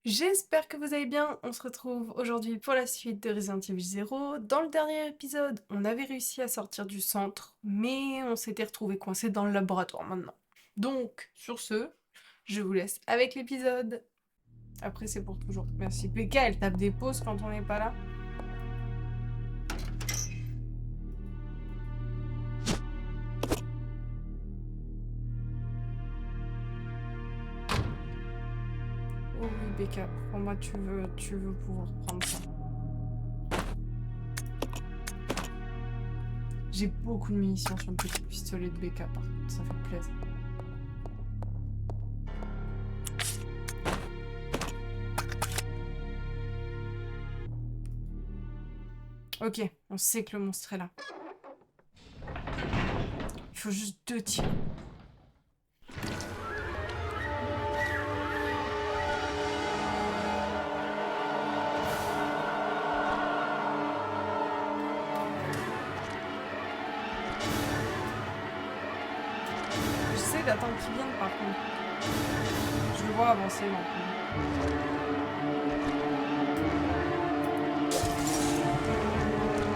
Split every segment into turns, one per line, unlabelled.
J'espère que vous allez bien. On se retrouve aujourd'hui pour la suite de Resident Evil 0. Dans le dernier épisode, on avait réussi à sortir du centre, mais on s'était retrouvé coincé dans le laboratoire maintenant. Donc, sur ce, je vous laisse avec l'épisode. Après, c'est pour toujours. Merci. PK, elle tape des pauses quand on n'est pas là. Oh oui, BK, pour moi, tu veux pouvoir prendre ça. J'ai beaucoup de munitions sur le petit pistolet de BK, par contre, ça fait plaisir. Ok, on sait que le monstre est là. Il faut juste 2 tirs. J'essaie d'attendre qu'il vienne par contre. Je le vois avancer maintenant.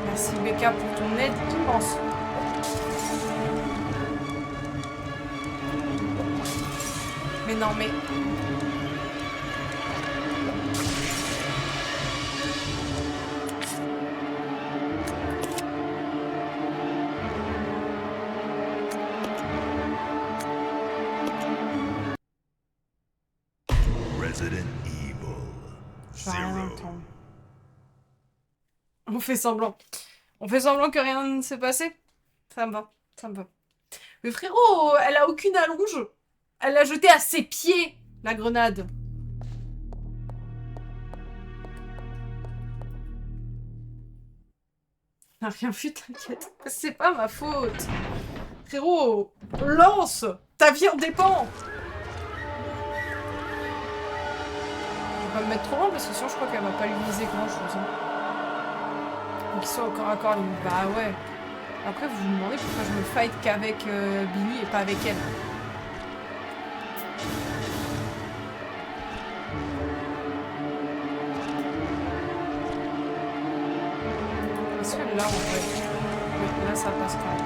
Merci Becca pour ton aide immense. Mais non, mais...
Resident Evil
Je vais rien
0.
entendre. On fait semblant. On fait semblant que rien ne s'est passé. Ça me va, ça me va. Mais frérot, elle a aucune allonge. Elle l'a jetée à ses pieds, la grenade. Elle n'a rien vu, t'inquiète. C'est pas ma faute. Frérot, lance. Ta vie en dépend. Je vais pas me mettre trop loin parce que sinon je crois qu'elle va pas lui viser grand chose. Hein. Donc ils sont encore à corps limite. Bah ouais. Après vous vous demandez pourquoi je me fight qu'avec Billy et pas avec elle. Est-ce que là on va... Oui, là ça passe quand même.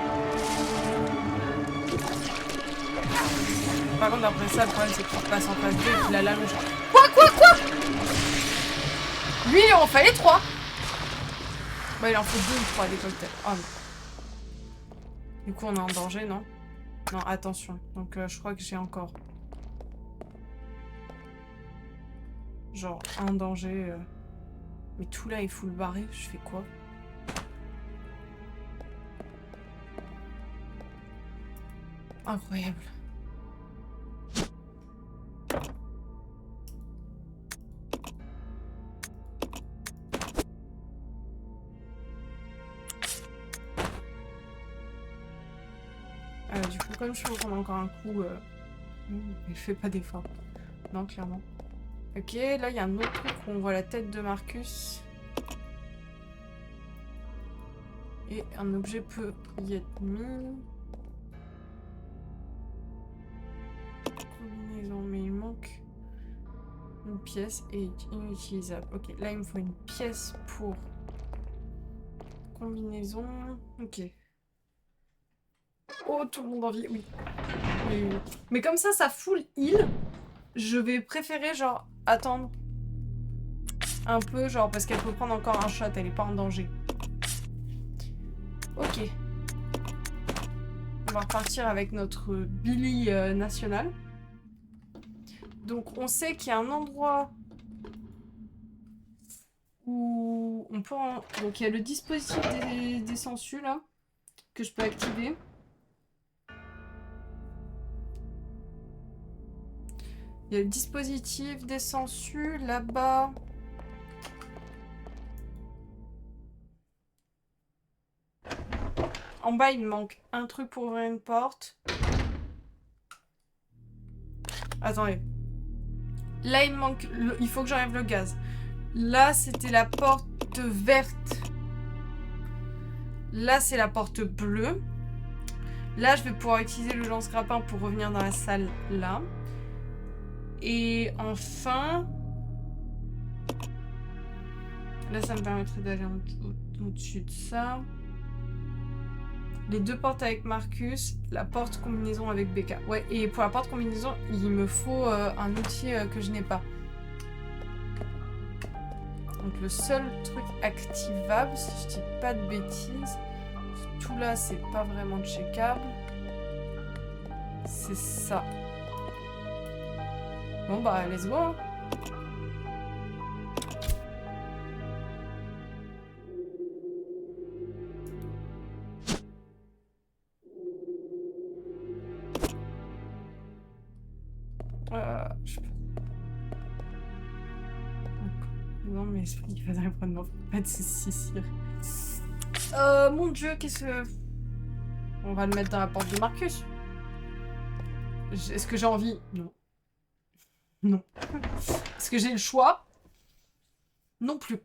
Par contre après ça le problème c'est qu'il passe en phase 2 et qu'il a l'allonge. Quoi Lui il en fallait 3. Bah il en faut 2 ou 3 des cocktails. Oh non. Du coup on est en danger non? Non attention. Donc je crois que j'ai encore... Genre un danger... Mais tout là est full barré. Je fais quoi? Incroyable. Du coup, comme je peux prendre encore un coup, je fais pas d'effort. Non, clairement. Ok, là, il y a un autre truc où on voit la tête de Marcus. Et un objet peut y être mis. Combinaison, mais il manque une pièce et inutilisable. Ok, là, il me faut une pièce pour combinaison. Ok. Oh, tout le monde en vie, oui. Mais comme ça full heal. Je vais préférer, genre, attendre un peu, genre, parce qu'elle peut prendre encore un shot, elle est pas en danger. Ok. On va repartir avec notre Billy national. Donc, on sait qu'il y a un endroit où on peut... Donc, il y a le dispositif des sangsues, là, que je peux activer. Il y a le dispositif des sangsues, là-bas. En bas, il me manque un truc pour ouvrir une porte. Attendez. Là, il me manque... Il faut que j'enlève le gaz. Là, c'était la porte verte. Là, c'est la porte bleue. Là, je vais pouvoir utiliser le lance-grappin pour revenir dans la salle, là. Et enfin... Là, ça me permettrait d'aller au-dessus de ça. Les 2 portes avec Marcus, la porte combinaison avec Becca. Ouais, et pour la porte combinaison, il me faut un outil que je n'ai pas. Donc le seul truc activable, si je dis pas de bêtises, tout là, c'est pas vraiment checkable. C'est ça. Bon bah, let's go, hein. Non, mais il faudrait prendre pas de soucis, sire. Mon dieu, qu'est-ce que... On va le mettre dans la porte de Marcus. Est-ce que j'ai envie? Non. Non. Est-ce que j'ai le choix? Non plus.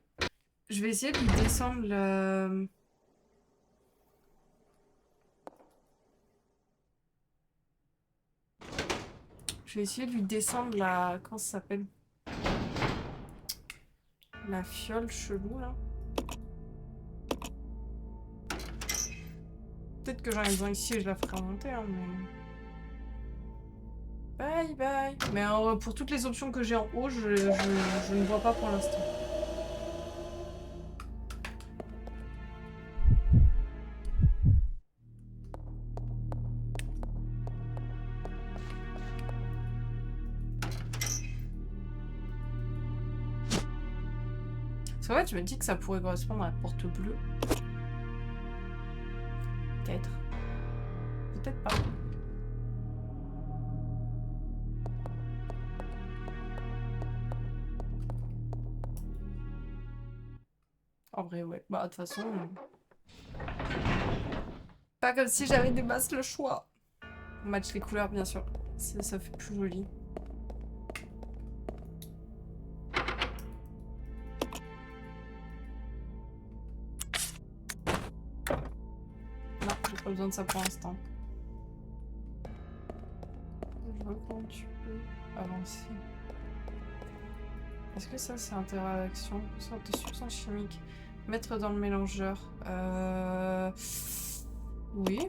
Je vais essayer de lui descendre le... Je vais essayer de lui descendre la... Comment ça s'appelle? La fiole chelou, là. Peut-être que j'en ai besoin ici et je la ferai remonter, hein, mais... Bye bye. Mais pour toutes les options que j'ai en haut, je ne vois pas pour l'instant. C'est vrai, tu me dis que ça pourrait correspondre à la porte bleue. Peut-être. Peut-être pas. En vrai, ouais. Bah, de toute façon... Pas comme si j'avais des masses le choix. On match les couleurs, bien sûr. Ça fait plus joli. Non, j'ai pas besoin de ça pour l'instant. Je vois comment tu peux avancer. Est-ce que ça, c'est interaction? Une sorte de substance chimique. Mettre dans le mélangeur. Oui.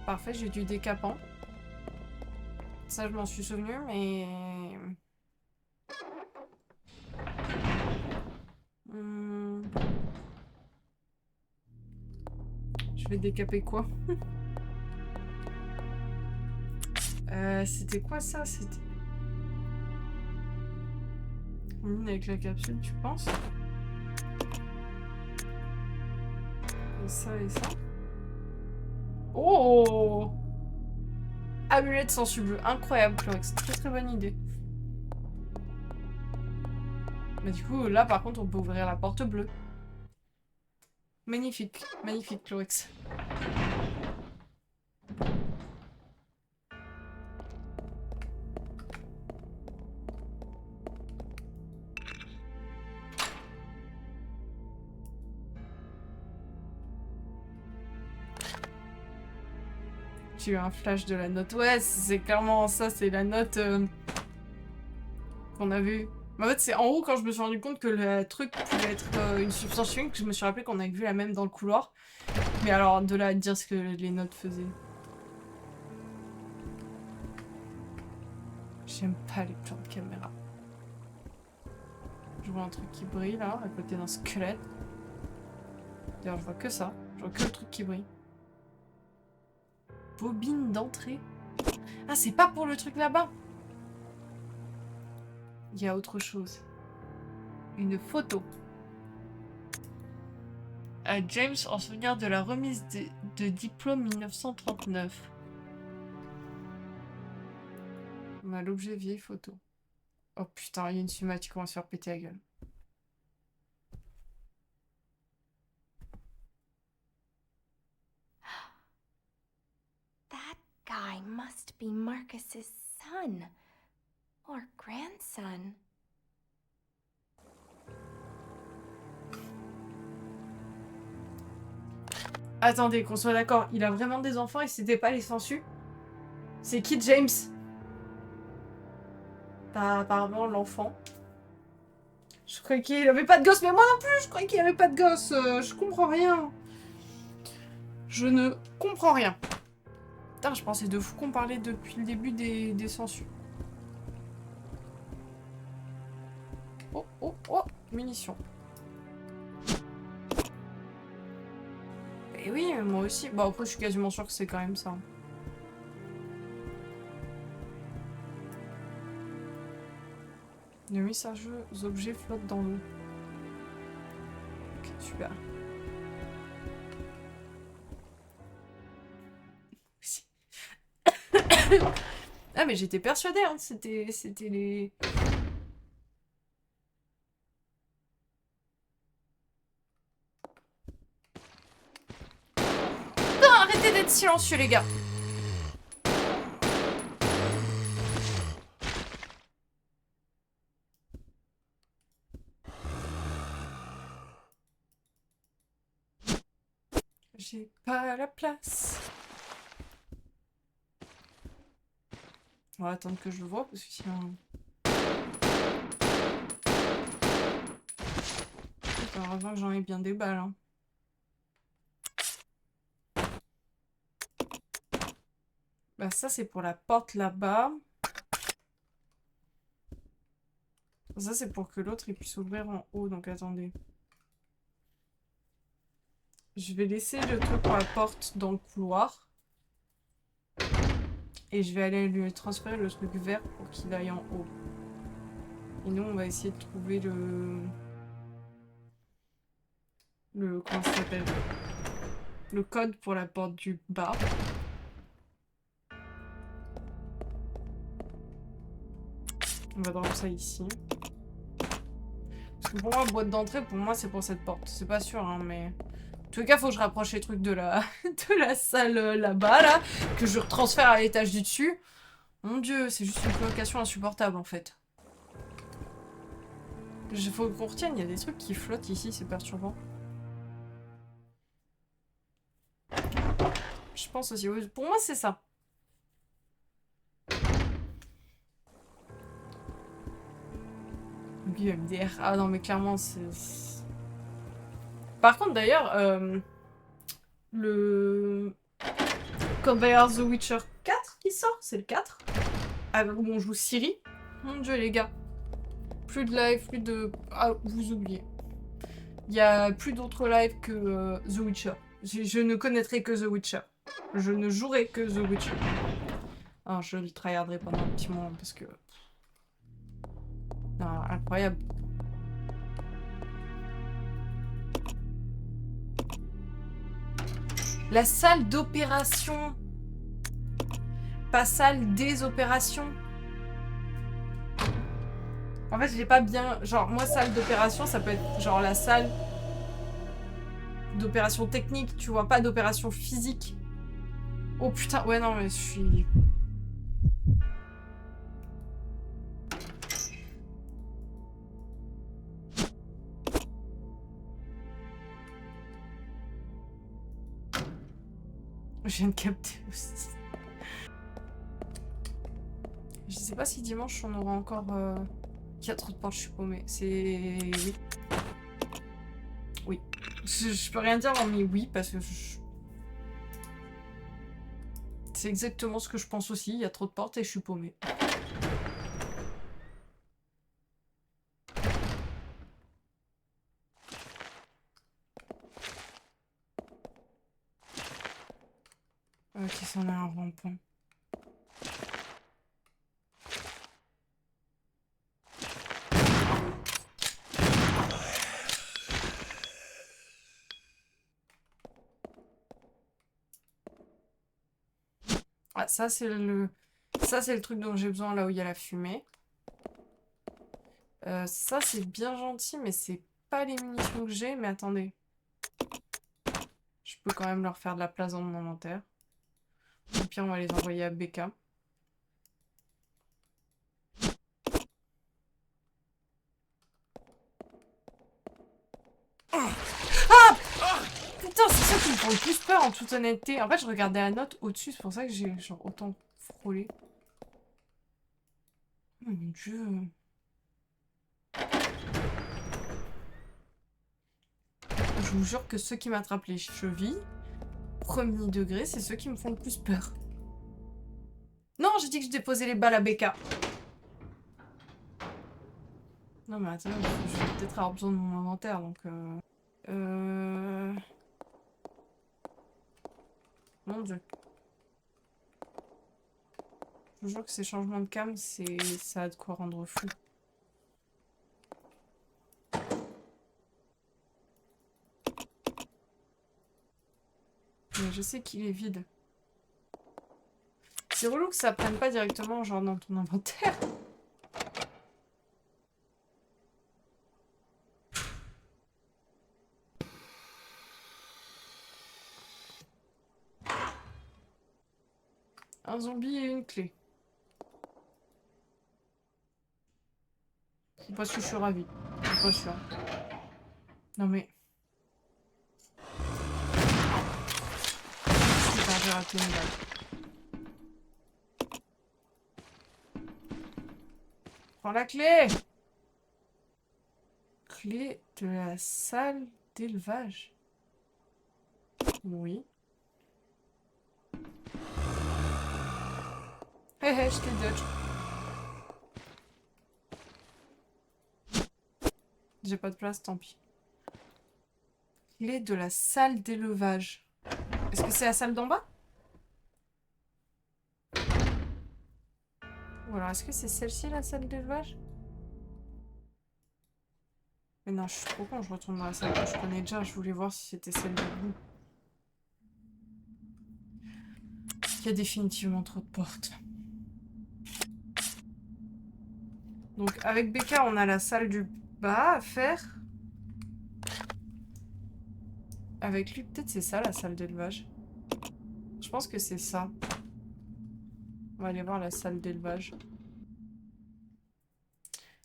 Parfait, j'ai du décapant. Ça, je m'en suis souvenu, mais... Je vais décaper quoi? C'était quoi ça? C'était... Mine avec la capsule, tu penses? Et ça et ça. Oh! Amulette sensu bleu. Incroyable, Clorex. Très très bonne idée. Mais du coup, là par contre, on peut ouvrir la porte bleue. Magnifique. Magnifique, Clorex. J'ai eu un flash de la note. Ouais, c'est clairement ça, c'est la note qu'on a vue. Mais en fait, c'est en haut quand je me suis rendu compte que le truc pouvait être une substance chimique, que je me suis rappelé qu'on avait vu la même dans le couloir. Mais alors, de là à dire ce que les notes faisaient. J'aime pas les plans de caméra. Je vois un truc qui brille là, à côté d'un squelette. D'ailleurs, je vois que ça. Je vois que le truc qui brille. Bobine d'entrée. Ah, c'est pas pour le truc là-bas. Il y a autre chose. Une photo. À James en souvenir de la remise de diplôme 1939. On a l'objet vieille photo. Oh putain, il y a une cinématique, on va se faire péter la gueule.
That guy must be Marcus's son. Or grandson.
Attendez, qu'on soit d'accord, il a vraiment des enfants et c'était pas les sangsues? C'est qui James? Bah, apparemment l'enfant. Je croyais qu'il avait pas de gosse, mais moi non plus, je croyais qu'il avait pas de gosse. Je comprends rien. Je ne comprends rien. Putain, je pensais de fou qu'on parlait depuis le début des sangsues. Oh, oh, oh, munitions. Et oui, moi aussi. Bah après, je suis quasiment sûre que c'est quand même ça. De mystérieux objets flottent dans l'eau. Ok, super. Ah mais j'étais persuadée, hein, c'était les... Non, arrêtez d'être silencieux les gars. J'ai pas la place. On va attendre que je le vois parce que sinon... Heureusement que j'en ai bien des balles. Hein. Bah ça c'est pour la porte là-bas. Ça c'est pour que l'autre il puisse ouvrir en haut, donc attendez. Je vais laisser le truc pour la porte dans le couloir. Et je vais aller lui transférer le truc vert pour qu'il aille en haut. Et nous on va essayer de trouver comment ça s'appelle? Le code pour la porte du bas. On va drop ça ici. Parce que pour moi, boîte d'entrée, pour moi, c'est pour cette porte. C'est pas sûr, hein, mais... En tout cas, faut que je rapproche les trucs de la, de la salle là-bas, là, que je transfère à l'étage du dessus. Mon dieu, c'est juste une colocation insupportable, en fait. Il faut qu'on retienne, il y a des trucs qui flottent ici, c'est perturbant. Je pense aussi. Pour moi, c'est ça. MDR. Ah non, mais clairement, c'est... Par contre, d'ailleurs, le... Quand va y avoir The Witcher 4 qui sort, c'est le 4, où on joue Ciri. Mon dieu, les gars. Plus de live, plus de... Ah, vous oubliez. Il y a plus d'autres lives que The Witcher. Je ne connaîtrai que The Witcher. Je ne jouerai que The Witcher. Alors, je le tryharderai pendant un petit moment parce que... Non, incroyable. La salle d'opération. Pas salle des opérations. En fait, j'ai pas bien... Genre, moi, salle d'opération, ça peut être genre la salle d'opération technique, tu vois, pas d'opération physique. Oh putain, ouais, non, mais je suis... Je viens de capter aussi. Je sais pas si dimanche on aura encore... Il y a trop de portes, je suis paumée. C'est... Oui. Oui. Je peux rien dire, mais oui, parce que... C'est exactement ce que je pense aussi. Il y a trop de portes et je suis paumée. Ok, ça en a un rond-point. Ah, ça c'est le... Ça c'est le truc dont j'ai besoin là où il y a la fumée. Ça c'est bien gentil, mais c'est pas les munitions que j'ai. Mais attendez. Je peux quand même leur faire de la place dans mon inventaire. Au pire, on va les envoyer à BK. Ah! Putain, c'est ça qui me font le plus peur en toute honnêteté. En fait, je regardais la note au-dessus, c'est pour ça que j'ai genre autant frôlé. Oh mon dieu. Je vous jure que ceux qui m'attrapent les chevilles, premier degré, c'est ceux qui me font le plus peur. Non, j'ai dit que je déposais les balles à Becca. Non mais attends, je vais peut-être avoir besoin de mon inventaire, donc... Mon dieu. Je vous jure que ces changements de cam, ça a de quoi rendre fou. Mais je sais qu'il est vide. C'est relou que ça prenne pas directement genre dans ton inventaire. Un zombie et une clé. C'est pas sûr que je suis ravie. C'est pas sûr. Non mais... Putain, j'ai raté une balle. Prends la clé! Clé de la salle d'élevage. Oui. Hé hé, je t'ai dodge. J'ai pas de place, tant pis. Clé de la salle d'élevage. Est-ce que c'est la salle d'en bas? Ou alors, est-ce que c'est celle-ci, la salle d'élevage? Mais non, je suis trop con, je retourne dans la salle que je connais déjà. Je voulais voir si c'était celle de vous. Il y a définitivement trop de portes. Donc, avec Becca, on a la salle du bas à faire. Avec lui, peut-être c'est ça, la salle d'élevage. Je pense que c'est ça. On va aller voir la salle d'élevage.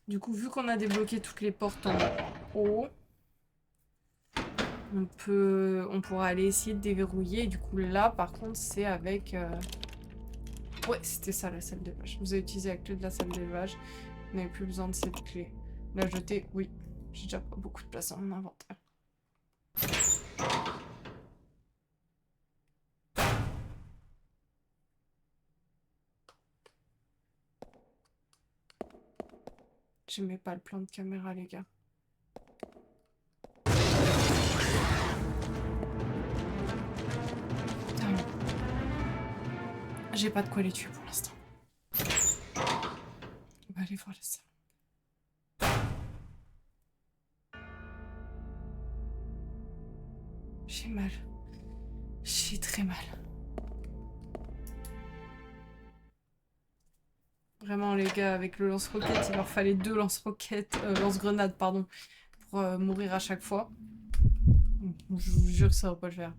Du coup, vu qu'on a débloqué toutes les portes en haut, on pourra aller essayer de déverrouiller. Et du coup, là, par contre, c'est avec... Ouais, c'était ça, la salle d'élevage. Vous avez utilisé la clé de la salle d'élevage. Vous n'avez plus besoin de cette clé. La jeter, oui. J'ai déjà pas beaucoup de place dans mon inventaire. J'aimais pas le plan de caméra, les gars. Putain. J'ai pas de quoi les tuer pour l'instant. On va aller voir la salle. J'ai mal. J'ai très mal. Vraiment, les gars, avec le lance-roquette, il leur fallait 2 lance-roquettes, lance-grenades, pardon, pour mourir à chaque fois. Je vous jure que ça va pas le faire.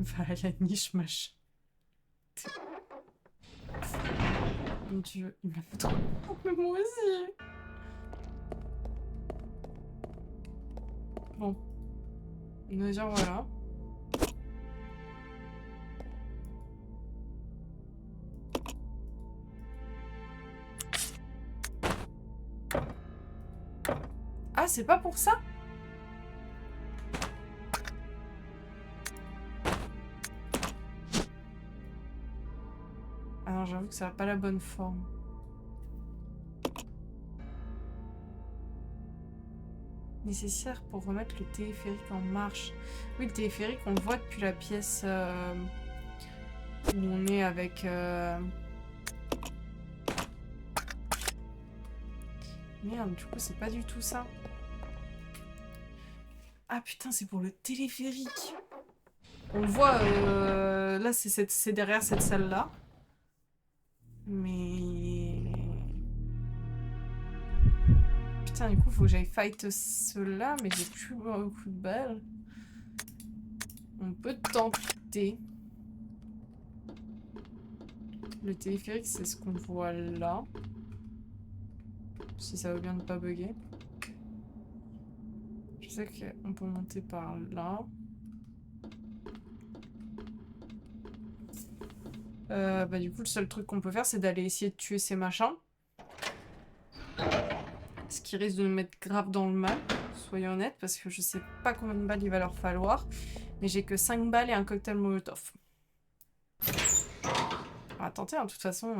Va à la niche, machin. Mon dieu, il m'a fait trop. Mais moi aussi. Bon. On va dire voilà. Ah, c'est pas pour ça? Alors j'avoue que ça n'a pas la bonne forme. Nécessaire pour remettre le téléphérique en marche. Oui, le téléphérique, on le voit depuis la pièce où on est avec... Merde, du coup, c'est pas du tout ça. Ah putain, c'est pour le téléphérique. On le voit, là, c'est derrière cette salle-là. Mais... Putain, du coup, faut que j'aille fight ceux-là, mais j'ai plus beaucoup de balles. On peut tenter. Le téléphérique, c'est ce qu'on voit là. Si ça veut bien ne pas bugger. sais qu'on peut monter par là. Bah du coup, le seul truc qu'on peut faire, c'est d'aller essayer de tuer ces machins. Ce qui risque de nous mettre grave dans le mal, soyons honnêtes, parce que je sais pas combien de balles il va leur falloir. Mais j'ai que 5 balles et un cocktail molotov. On va tenter, hein, de toute façon.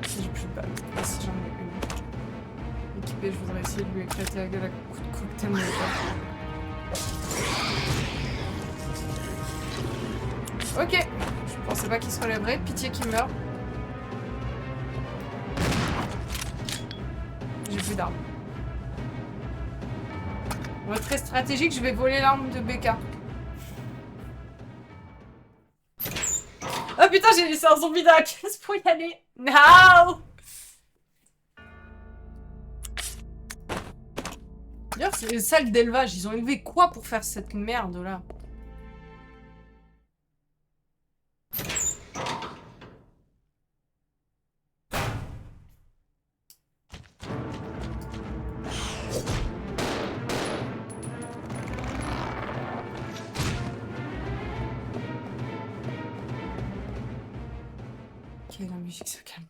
Si j'ai plus de balles, pas si j'en ai une. Équipé, je voudrais essayer de lui éclater la gueule à coups de cocktail molotov. Ok, je pensais pas qu'il se relèverait. Pitié qu'il meure. J'ai plus d'armes. On va être très stratégique, je vais voler l'arme de Becca. Oh putain, j'ai laissé un zombie dans la caisse pour y aller. No! D'ailleurs, c'est les salles d'élevage. Ils ont élevé quoi pour faire cette merde là? Ok, la musique se calme.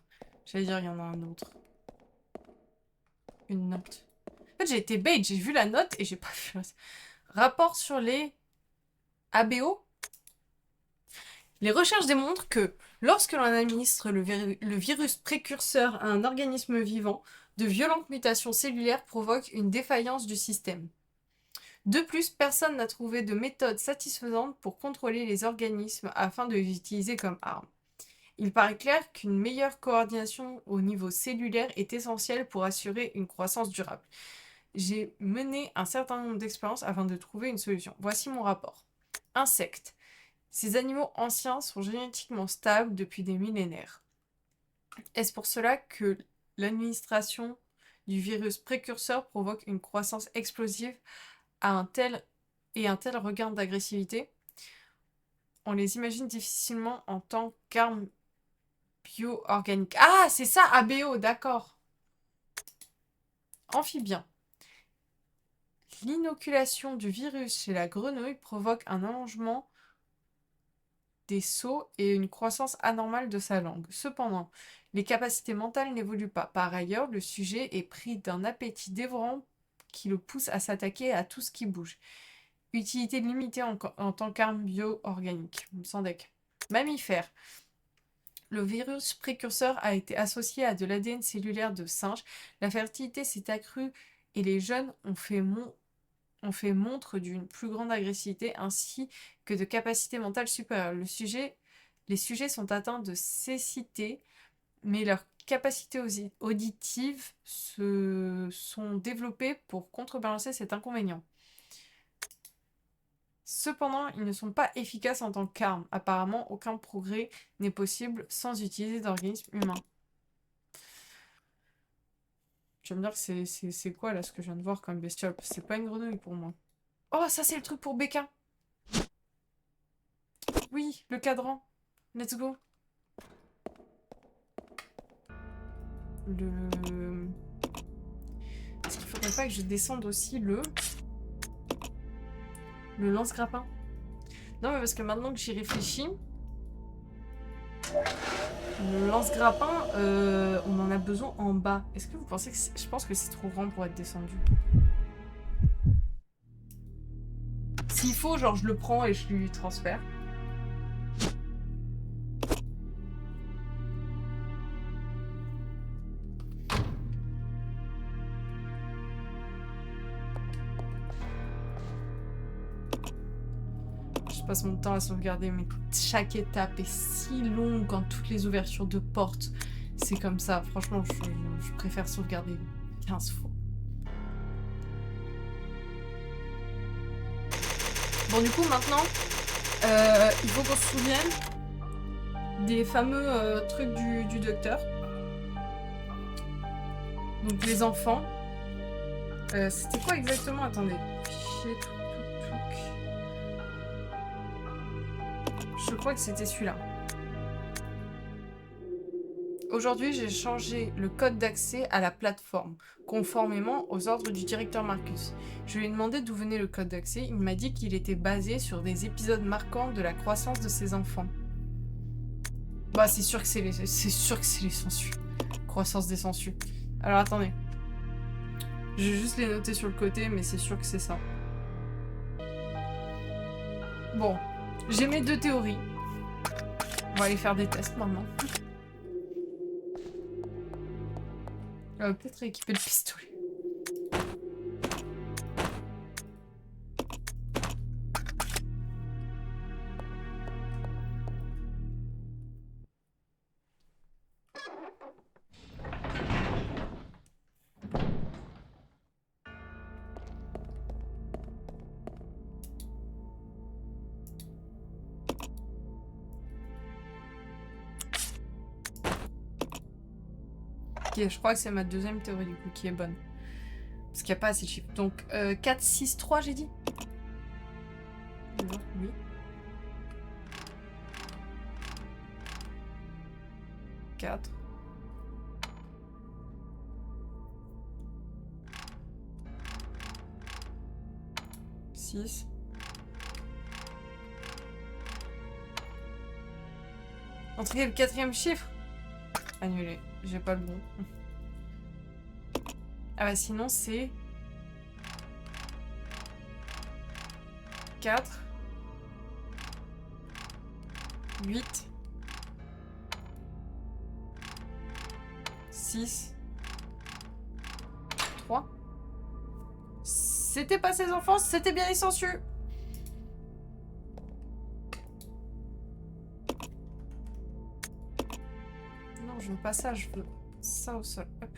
J'allais dire, il y en a un autre. Une note. En fait, j'ai été bait, j'ai vu la note et j'ai pas vu. Rapport sur les ABO. Les recherches démontrent que lorsque l'on administre le virus précurseur à un organisme vivant, de violentes mutations cellulaires provoquent une défaillance du système. De plus, personne n'a trouvé de méthode satisfaisante pour contrôler les organismes afin de les utiliser comme armes. Il paraît clair qu'une meilleure coordination au niveau cellulaire est essentielle pour assurer une croissance durable. J'ai mené un certain nombre d'expériences afin de trouver une solution. Voici mon rapport. Insectes. Ces animaux anciens sont génétiquement stables depuis des millénaires. Est-ce pour cela que l'administration du virus précurseur provoque une croissance explosive à un tel regain d'agressivité? On les imagine difficilement en tant qu'armes bio-organiques. Ah, c'est ça, ABO, d'accord. Amphibien. L'inoculation du virus chez la grenouille provoque un allongement des sauts et une croissance anormale de sa langue. Cependant, les capacités mentales n'évoluent pas. Par ailleurs, le sujet est pris d'un appétit dévorant qui le pousse à s'attaquer à tout ce qui bouge. Utilité limitée en tant qu'arme bio-organique. Sans deck. Mammifère. Le virus précurseur a été associé à de l'ADN cellulaire de singe. La fertilité s'est accrue et les jeunes ont fait montre d'une plus grande agressivité ainsi que de capacités mentales supérieures. Les sujets sont atteints de cécité, mais leurs capacités auditives se sont développées pour contrebalancer cet inconvénient. Cependant, ils ne sont pas efficaces en tant qu'armes. Apparemment, aucun progrès n'est possible sans utiliser d'organismes humains. Tu vas me dire que c'est quoi là ce que je viens de voir comme bestiole? C'est pas une grenouille pour moi. Oh, ça c'est le truc pour Becca. Oui, le cadran. Let's go. Est-ce qu'il faudrait pas que je descende aussi le lance-grappin? Non, mais parce que maintenant que j'y réfléchis, le lance-grappin, on en a besoin en bas. Est-ce que vous pensez que je pense que c'est trop grand pour être descendu. S'il faut, genre, je le prends et je lui transfère. Je passe mon temps à sauvegarder, mais chaque étape est si longue quand toutes les ouvertures de portes, c'est comme ça. Franchement, je préfère sauvegarder 15 fois. Bon, du coup, maintenant, il faut qu'on se souvienne des fameux trucs du docteur. Donc, les enfants, C'était quoi exactement? Attendez. Fichier, touc. Je crois que c'était celui-là. Aujourd'hui, j'ai changé le code d'accès à la plateforme, conformément aux ordres du directeur Marcus. Je lui ai demandé d'où venait le code d'accès. Il m'a dit qu'il était basé sur des épisodes marquants de la croissance de ses enfants. Bah, c'est sûr que c'est les sangsues. Croissance des sangsues. Alors, attendez. Je vais juste les noter sur le côté, mais c'est sûr que c'est ça. Bon, j'ai mes 2 théories. On va aller faire des tests maintenant. Peut-être équiper le pistolet. Ok, je crois que c'est ma deuxième théorie du coup qui est bonne. Parce qu'il n'y a pas assez de chiffres. Donc, 4, 6, 3, j'ai dit. Oui. 4. 6. Entrer le 4e chiffre. Annulé. J'ai pas le bon. Ah bah sinon c'est... 4. 8. 6. 3. C'était pas ses enfants, c'était bien les sangsues. Non, je veux pas ça, je veux ça au sol. Hop.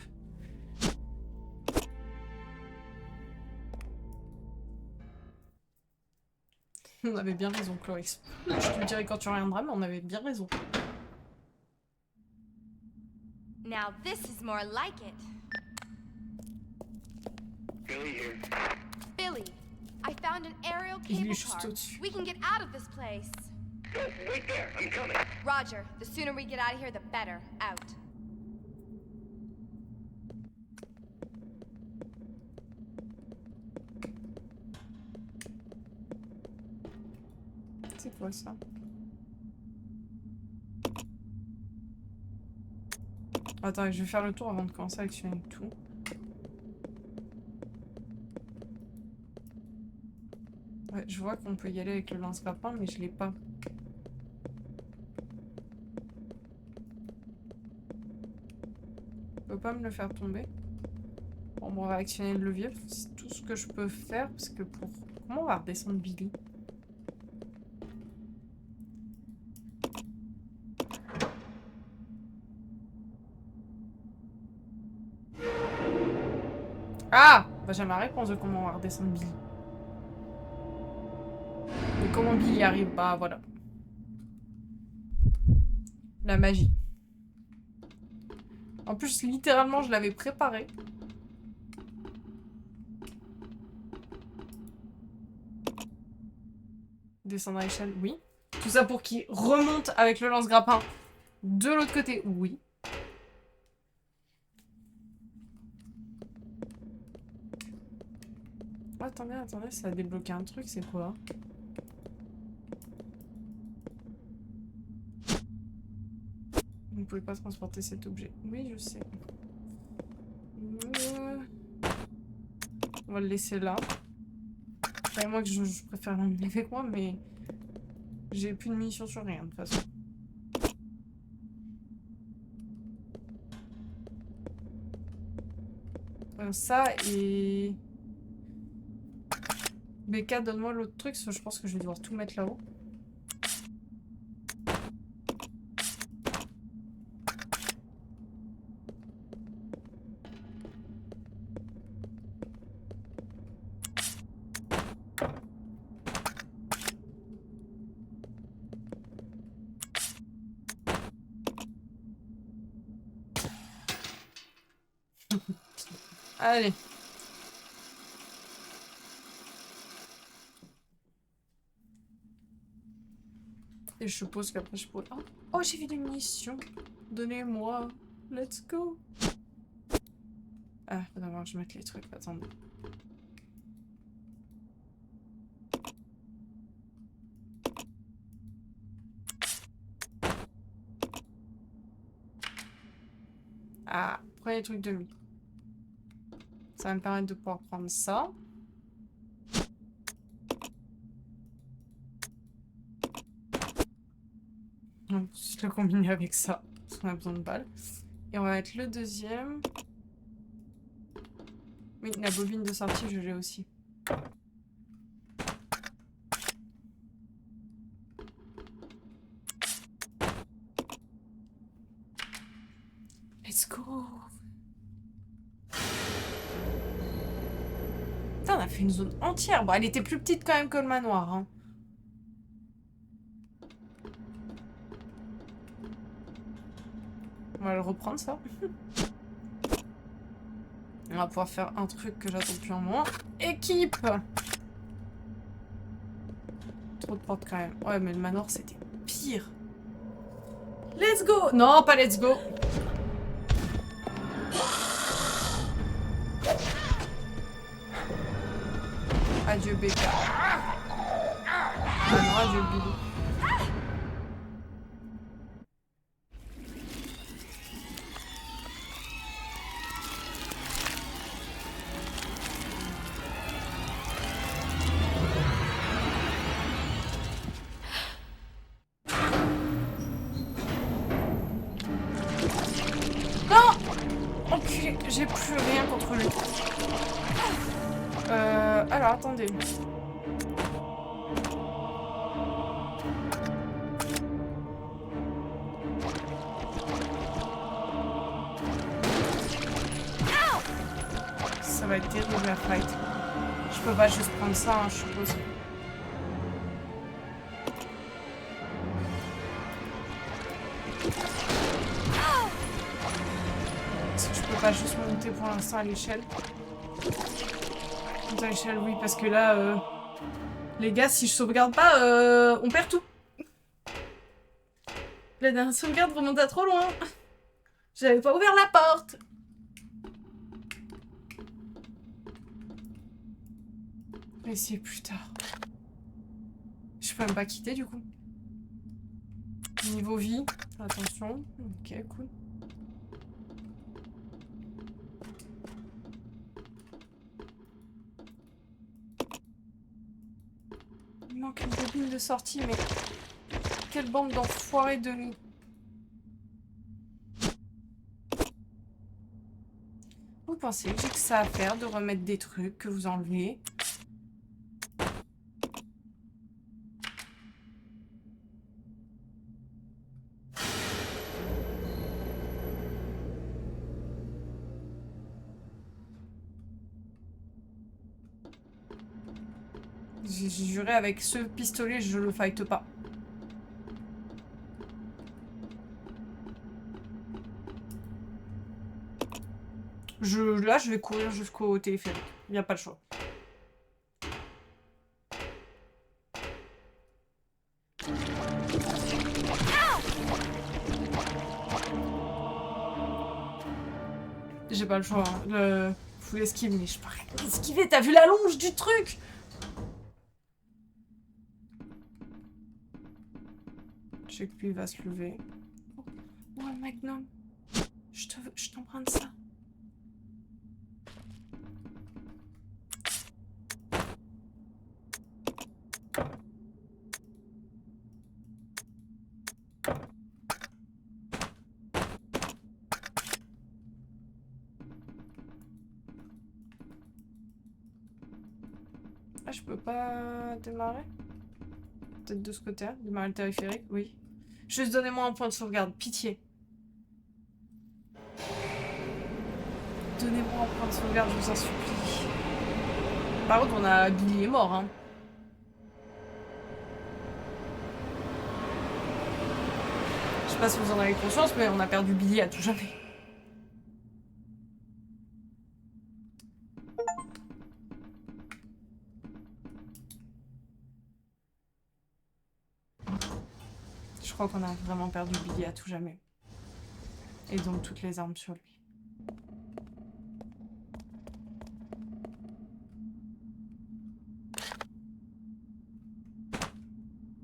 On avait bien raison, Cloris. Je te le dirai quand tu reviendras, mais on avait bien raison.
Now this is more like it.
Billy here.
Billy, I found an aerial
Il
cable
est juste
car.
au-dessus.
We can get out of this place.
Go, wait there. I'm coming.
Roger, the sooner we get out of here, the better. Out.
C'est quoi ça? Attends, je vais faire le tour avant de commencer à actionner tout. Ouais, je vois qu'on peut y aller avec le lance-grappin, mais je l'ai pas. Je peux pas me le faire tomber. Bon, on va actionner le levier. C'est tout ce que je peux faire, parce que pour... Comment on va redescendre Billy? Ah! Bah j'ai ma réponse de comment on va redescendre Billy. Et comment Billy arrive? Bah voilà. La magie. En plus, littéralement, je l'avais préparé. Descendre à l'échelle, oui. Tout ça pour qu'il remonte avec le lance-grappin de l'autre côté, oui. Oh, attendez, ça a débloqué un truc, c'est quoi? Vous ne pouvez pas transporter cet objet. Oui, je sais. On va le laisser là. Enfin, moi que je préfère l'emmener avec moi, mais j'ai plus de munitions sur rien de toute façon. Ça et... BK, donne-moi l'autre truc, parce que je pense que je vais devoir tout mettre là-haut. Allez. Et je suppose qu'après je pourrais... Oh, oh j'ai vu des munitions. Donnez-moi. Let's go. Ah, faut d'abord que je mette les trucs. Attendez. Ah, premier truc de nuit. Ça va me permettre de pouvoir prendre ça. Donc, je le combine avec ça. Parce qu'on a besoin de balles. Et on va mettre le deuxième. Oui, la bobine de sortie, je l'ai aussi. Let's go! Putain, on a fait une zone entière. Bon, elle était plus petite quand même que le manoir. Hein. On va le reprendre, ça. On va pouvoir faire un truc que j'attends depuis un moment. Équipe! Trop de portes quand même. Ouais, mais le manoir, c'était pire. Let's go! Non, pas let's go! Adieu, Becca. Ah non, adieu, Billy. Enculé, j'ai plus rien contre lui. Alors, attendez. Ça va être terrible la fight. Je peux pas juste prendre ça, hein, je suppose. Parce que je peux pas juste monter pour l'instant à l'échelle. Monter à l'échelle, oui, parce que là, les gars, si je sauvegarde pas, on perd tout. La dernière sauvegarde remonte à trop loin. J'avais pas ouvert la porte. Mais c'est plus tard. Je peux même pas quitter du coup. Niveau vie, attention. Ok, cool. Il manque une bobine de sortie, mais quelle bande d'enfoirés de nous. Vous pensez que j'ai que ça à faire de remettre des trucs que vous enlevez? J'ai juré avec ce pistolet, je le fight pas. Là, je vais courir jusqu'au téléphérique. Il n'y a pas le choix. J'ai pas le choix. Hein. Faut esquiver, mais je peux rien esquiver. T'as vu la longe du truc? Je sais que lui va se lever. Oh, un magnum. Je t'emprunte ça. Ah, je peux pas démarrer? Peut-être de ce côté-là? Démarrer le téléphérique? Oui. Juste donnez-moi un point de sauvegarde. Pitié. Donnez-moi un point de sauvegarde, je vous en supplie. Par contre, on a Billy est mort, hein. Je sais pas si vous en avez conscience, mais on a perdu Billy à tout jamais. crois qu'on a vraiment perdu Billy à tout jamais. Et donc toutes les armes sur lui.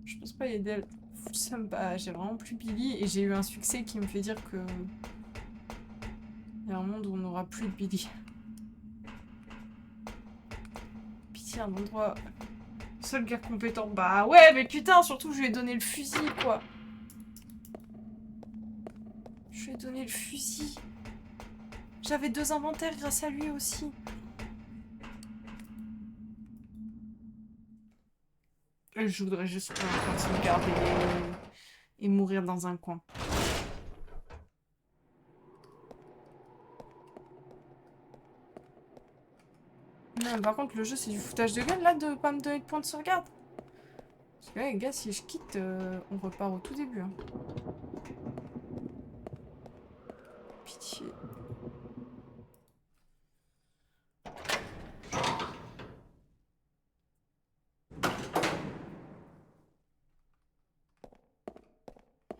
Je pense pas aider elle. Ça me bat. J'ai vraiment plus Billy et j'ai eu un succès qui me fait dire que il y a un monde où on n'aura plus de Billy. Pitié, un endroit. Seul gars compétent. Bah ouais, mais putain, surtout je lui ai donné le fusil, quoi. Je lui ai donné le fusil. J'avais 2 inventaires grâce à lui aussi. Et je voudrais juste prendre un point de sauvegarde et mourir dans un coin. Non, par contre, le jeu, c'est du foutage de gueule, là, de pas me donner de point de sauvegarde. Parce que là, les gars, si je quitte, on repart au tout début. Hein. Pitié.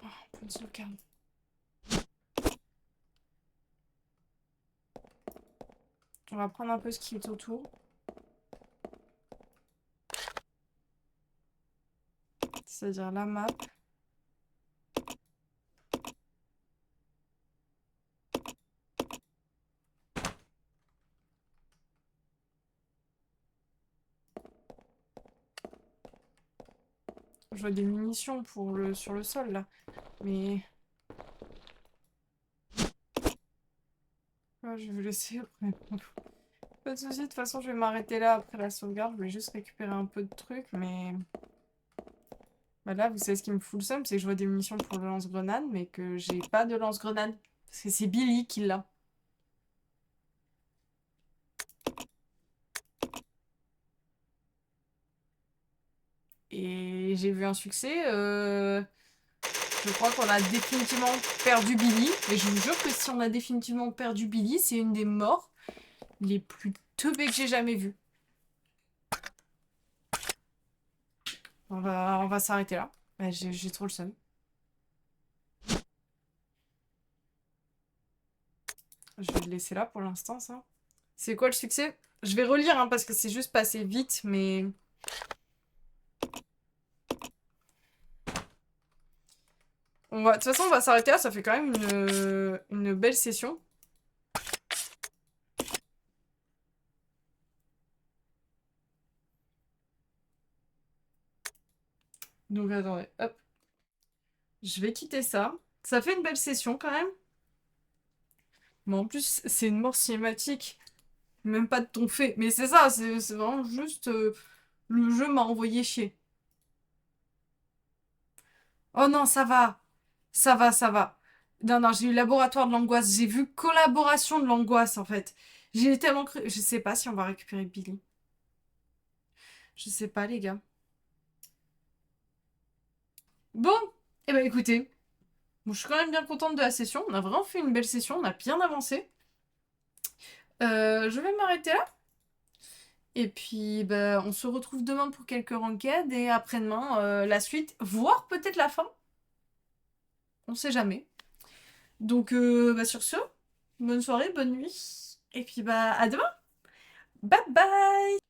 Oh, point de sauvegarde. On va prendre un peu ce qui est autour. C'est-à-dire la map. Je vois des munitions sur le sol, là. Mais... Ouais, je vais laisser après. Pas de soucis, de toute façon, je vais m'arrêter là après la sauvegarde. Je vais juste récupérer un peu de trucs, mais... Bah là, vous savez ce qui me fout le seum, c'est que je vois des munitions pour le lance-grenade, mais que j'ai pas de lance-grenade. Parce que c'est Billy qui l'a. Et j'ai vu un succès. Je crois qu'on a définitivement perdu Billy. Et je vous jure que si on a définitivement perdu Billy, c'est une des morts les plus teubées que j'ai jamais vues. On va s'arrêter là. Ouais, j'ai trop le seum. Je vais le laisser là pour l'instant, ça. C'est quoi le succès? Je vais relire, hein, parce que c'est juste passé vite, mais... De toute façon, on va s'arrêter là. Ça fait quand même une belle session. Donc, attendez. Hop. Je vais quitter ça. Ça fait une belle session, quand même. Mais en plus, c'est une mort cinématique. Même pas de ton fait. Mais c'est ça, c'est vraiment juste... le jeu m'a envoyé chier. Oh non, ça va. Ça va, ça va. Non, non, j'ai eu laboratoire de l'angoisse. J'ai vu collaboration de l'angoisse, en fait. J'ai tellement cru... Je sais pas si on va récupérer Billy. Je sais pas, les gars. Bon, eh ben écoutez. Bon, je suis quand même bien contente de la session. On a vraiment fait une belle session. On a bien avancé. Je vais m'arrêter là. Et puis, bah, on se retrouve demain pour quelques ranked. Et après-demain, la suite. Voire peut-être la fin. On sait jamais. Donc, bah, sur ce, bonne soirée, bonne nuit. Et puis, bah, à demain. Bye bye!